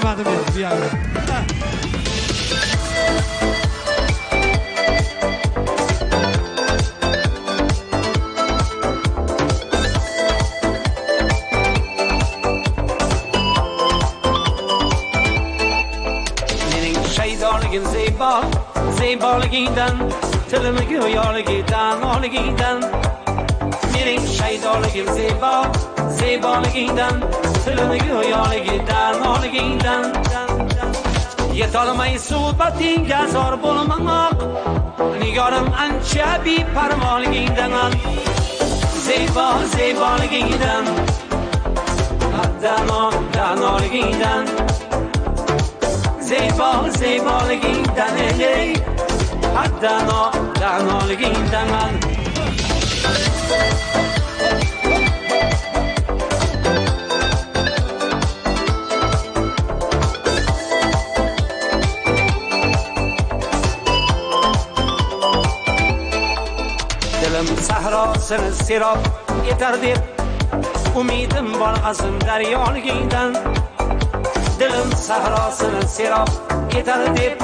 Acımadım ben bir yana. Shaydorligin zeyba, zeyborligidan, tilimi go'yorligidan, oligidan. Mening shaydorligim zeyba, zeyborligidan, tilimi go'yorligidan, oligidan. Yetolmay suhbatingga zor bo'lmoq, nigorim ancha beparvoligidan. Zeybo, zeyborligidan, qaddan oligidan. Zeybo, zeyborligidan, ey, haddan oligidan. Dilim sahrosini serob etar deb umidim bor azim daryoligidan. Dilim sahrosini serob etar deb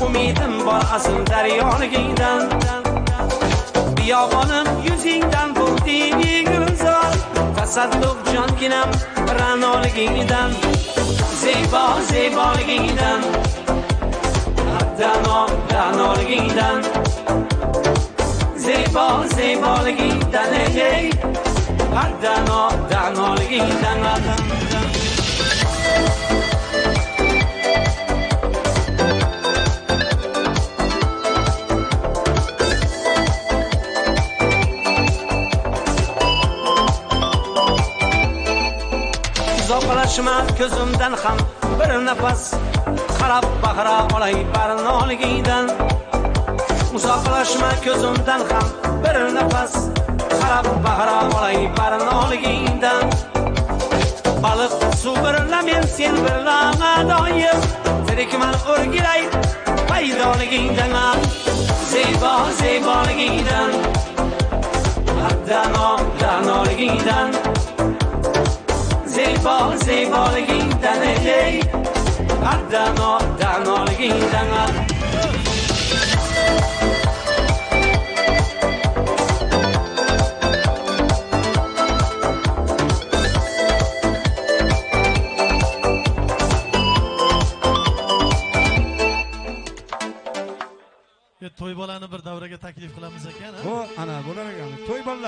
umidim bor azim daryoligidan. Biyogonim yuzingdan bulding gulzor, tasadduq jonginam ranoligidan. Zeybo, zeyborligidan, haddan oligidan. Zeybo, zeyborligidan, ey, haddan oligidan. Uzoqlashma ko'zimdan ham bir nafas, qarab bahra olay barnoligidan. Uzoqlashma ko'zimdan ham bir nafas, qarab bahra olay barnoligidan. Baliq suv birla men sen birlama doim, tirikman o'rgilay paydoligidan. Zeybo, zeyborligidan, haddan oligidan. Zeybo, zeyborligidan, ey, haddan oligidan. To'y bolani bir davraga taklif qilamiz ekan. O ana bo'lar ekan. To'y bolalar